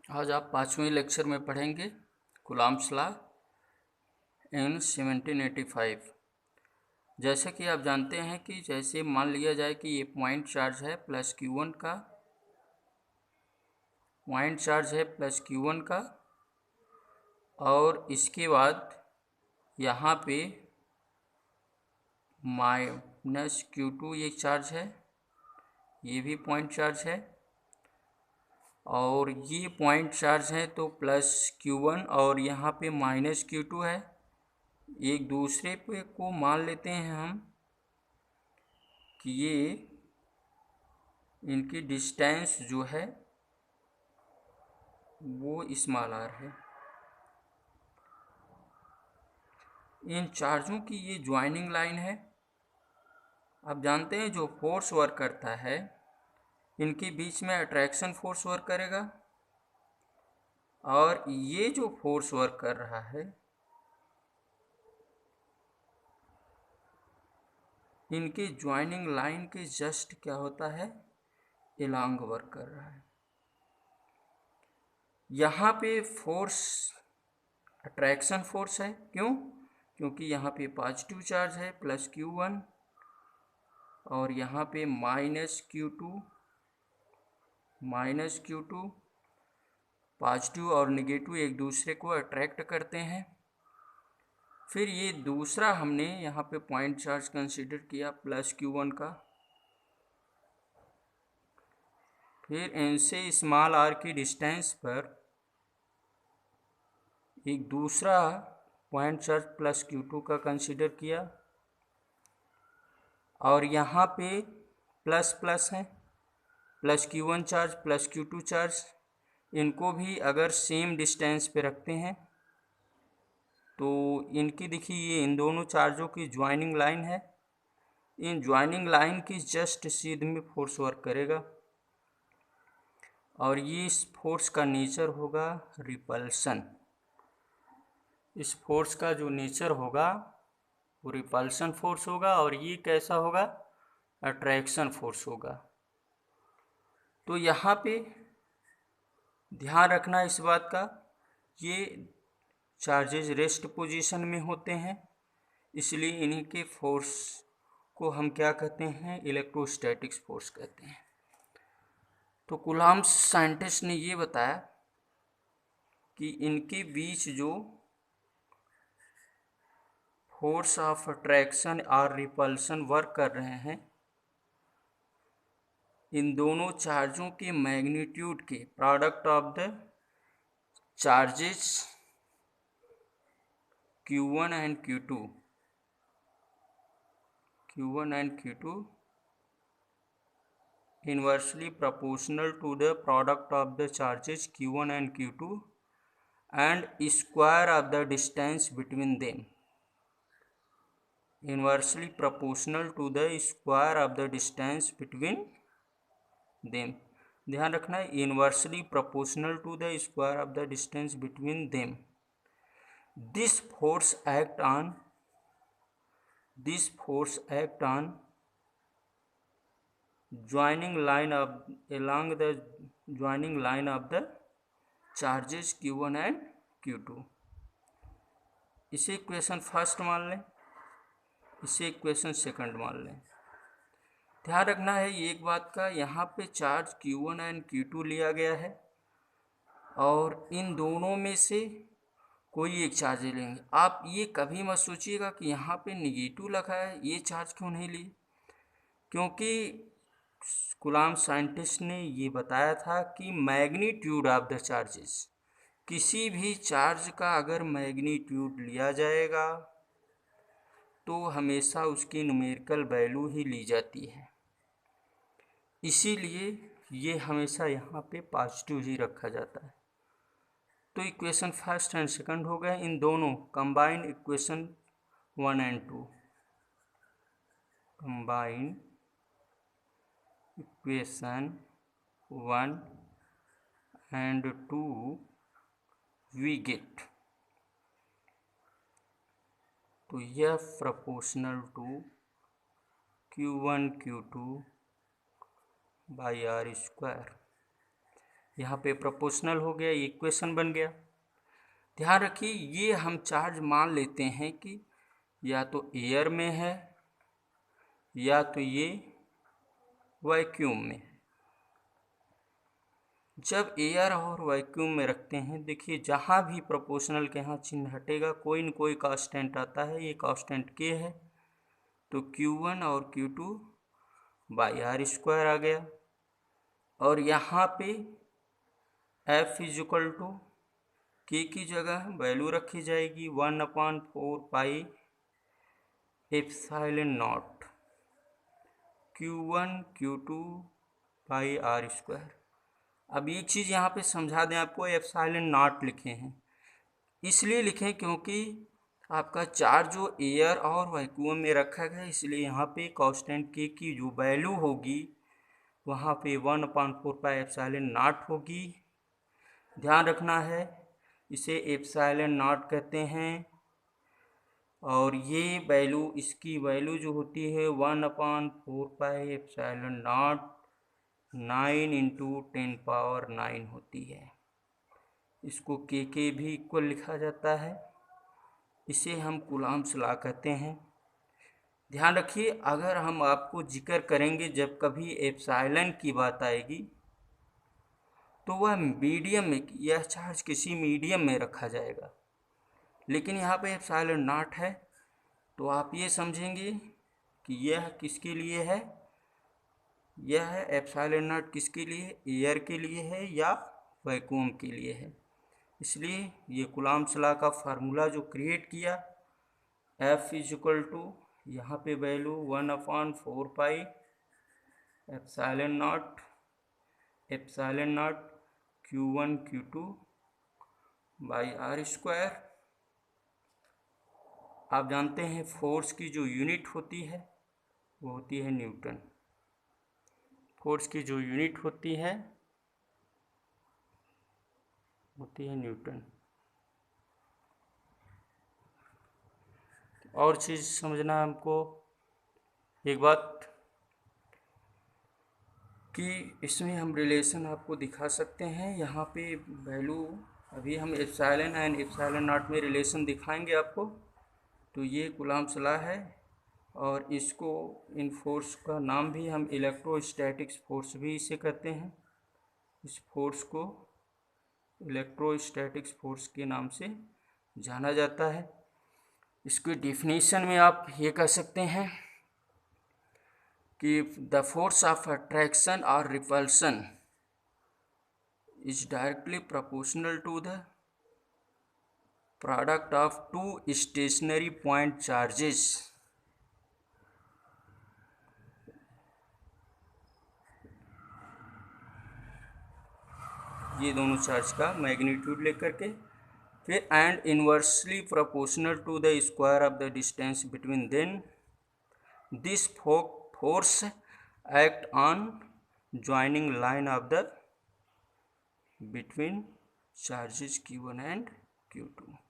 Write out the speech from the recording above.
आज आप 5वें लेक्चर में पढ़ेंगे कूलॉम्स लॉ इन 1785। जैसे कि आप जानते हैं कि जैसे मान लिया जाए कि ये पॉइंट चार्ज है प्लस Q1 का, पॉइंट चार्ज है प्लस Q1 का, और इसके बाद यहाँ पे माइनस Q2 ये चार्ज है, ये भी पॉइंट चार्ज है, और ये पॉइंट चार्ज है तो प्लस Q1 और यहाँ पे माइनस Q2 है। एक दूसरे पे को मान लेते हैं हम कि ये इनकी डिस्टेंस जो है वो स्मॉल आर है। इन चार्जों की ये ज्वाइनिंग लाइन है। आप जानते हैं जो फोर्स वर्क करता है इनके बीच में अट्रैक्शन फोर्स वर्क करेगा, और ये जो फोर्स वर्क कर रहा है इनके ज्वाइनिंग लाइन के जस्ट क्या होता है, एलॉन्ग वर्क कर रहा है। यहाँ पे फोर्स अट्रैक्शन फोर्स है, क्यों? क्योंकि यहाँ पे पॉजिटिव चार्ज है प्लस Q1 और यहाँ पे माइनस Q2। पॉजिटिव और नेगेटिव एक दूसरे को अट्रैक्ट करते हैं। फिर ये दूसरा हमने यहाँ पे पॉइंट चार्ज कंसीडर किया प्लस Q1 का। फिर इनसे स्मॉल आर की डिस्टेंस पर एक दूसरा पॉइंट चार्ज प्लस Q2 का कंसीडर किया, और यहाँ पे प्लस प्लस है, plus Q1 charge plus Q2 charge, इनको भी अगर सेम डिस्टेंस पे रखते हैं तो इनकी देखिए ये इन दोनों चार्जों की ज्वाइनिंग लाइन है। इन ज्वाइनिंग लाइन की जस्ट सीध में फोर्स वर्क करेगा, और ये इस फोर्स का नेचर होगा रिपल्सन। इस फोर्स का जो नेचर होगा वो रिपल्सन फोर्स होगा, और ये कैसा होगा, अट्रैक्शन फोर्स होगा। तो यहाँ पे ध्यान रखना इस बात का, ये चार्जेस रेस्ट पोजीशन में होते हैं, इसलिए इन्हीं के फोर्स को हम क्या कहते हैं, इलेक्ट्रोस्टैटिक्स फोर्स कहते हैं। तो कूलॉम्स साइंटिस्ट ने ये बताया कि इनके बीच जो फोर्स ऑफ अट्रैक्शन और रिपल्सन वर्क कर रहे हैं, इन दोनों चार्जों के मैग्नीट्यूड के product of the charges Q1 and Q2 inversely proportional to the product of the charges Q1 and Q2 and square of the distance between them. Inversely proportional to the square of the distance between them. ध्यान रखना है, inversely proportional to the square of the distance between them. This force act on joining line of along the joining line of the charges Q1 and Q2। इसे equation first मान लें, इसे equation second मान लें। ध्यान रखना है एक बात का, यहाँ पे चार्ज Q1 एंड Q2 लिया गया है, और इन दोनों में से कोई एक चार्ज लेंगे। आप ये कभी मत सोचिएगा कि यहाँ पे निगेटिव लिखा है, ये चार्ज क्यों नहीं लिए, क्योंकि कूलॉम साइंटिस्ट ने ये बताया था कि मैग्नीट्यूड ऑफ द चार्जेस, किसी भी चार्ज का अगर मैग्नीट्यूड लिया जाएगा तो हमेशा उसकी न्यूमेरिकल वैल्यू ही ली जाती है, इसीलिए ये हमेशा यहाँ पे पॉजिटिव ही रखा जाता है। तो इक्वेशन फर्स्ट एंड सेकंड हो गए, इन दोनों combine equation 1 and 2, combine equation 1 and 2 we get, तो यह proportional to Q1 Q2 by R square. यहाँ पे प्रोपोर्शनल हो गया, ये इक्वेशन बन गया। ध्यान रखिए ये हम चार्ज मान लेते हैं कि या तो एयर में है या तो ये वैक्यूम में। जब एयर और वैक्यूम में रखते हैं, देखिए जहाँ भी प्रोपोर्शनल के यहाँ चिन्ह हटेगा कोई न कोई कांस्टेंट आता है, ये कांस्टेंट के है, तो Q1 और Q2 बाई आर स्क्वायर आ गया। और यहाँ पे F इज इक्वल टू के की जगह वैल्यू रखी जाएगी 1/4 pi epsilon not Q1 Q2 by R square. अब एक चीज़ यहाँ पे समझा दें आपको, एप्सिलॉन नॉट लिखे हैं इसलिए लिखें क्योंकि आपका चार्ज जो एयर और वैक्यूम में रखा गया, इसलिए यहाँ पे कांस्टेंट के की जो वैल्यू होगी वहाँ पे 1/4 पाई एप्सिलॉन नॉट होगी। ध्यान रखना है इसे एप्सिलॉन नॉट कहते हैं। और ये वैल्यू, इसकी वैल्यू जो होती है 1/4 पाई एप्सिलॉन नॉट 9 × 10⁹ होती है। इसको के भी इक्वल लिखा जाता है, इसे हम कूलम्ब्स लॉ कहते हैं। ध्यान रखिए अगर हम आपको जिक्र करेंगे जब कभी एप्सिलॉन की बात आएगी तो वह मीडियम में, यह चार्ज किसी मीडियम में रखा जाएगा, लेकिन यहाँ पे एप्सिलॉन नॉट है तो आप ये समझेंगे कि यह किसके लिए है, यह एप्सिलॉन नॉट किसके लिए, एयर के लिए है या वैक्यूम के लिए है। इसलिए ये कूलम्ब्स लॉ का फार्मूला जो क्रिएट किया, F इज इक्वल टू यहाँ पे value 1/4 pi epsilon not Q1 Q2 by R square. आप जानते हैं फोर्स की जो यूनिट होती है वो होती है न्यूटन। फोर्स की जो यूनिट होती है न्यूटन। और चीज़ समझना हमको एक बात कि इसमें हम रिलेशन आपको दिखा सकते हैं। यहाँ पे वैल्यू अभी हम एप्सिलॉन एंड एप्सिलॉन नॉट में रिलेशन दिखाएंगे आपको। तो ये कूलम्ब्स लॉ है और इसको, इन फोर्स का नाम भी हम इलेक्ट्रोस्टैटिक्स फोर्स भी इसे कहते हैं। इस फोर्स को इलेक्ट्रोस्टैटिक्स फोर्स के नाम से जाना जाता है। इसकी डेफिनेशन में आप ये कह सकते हैं कि द फोर्स ऑफ अट्रैक्शन और repulsion is directly proportional to the product of two stationary point charges. ये दोनों चार्ज का मैग्नीट्यूड लेकर के, फिर and inversely proportional to the square of the distance between then. This force act on joining line of the between charges Q1 and Q2।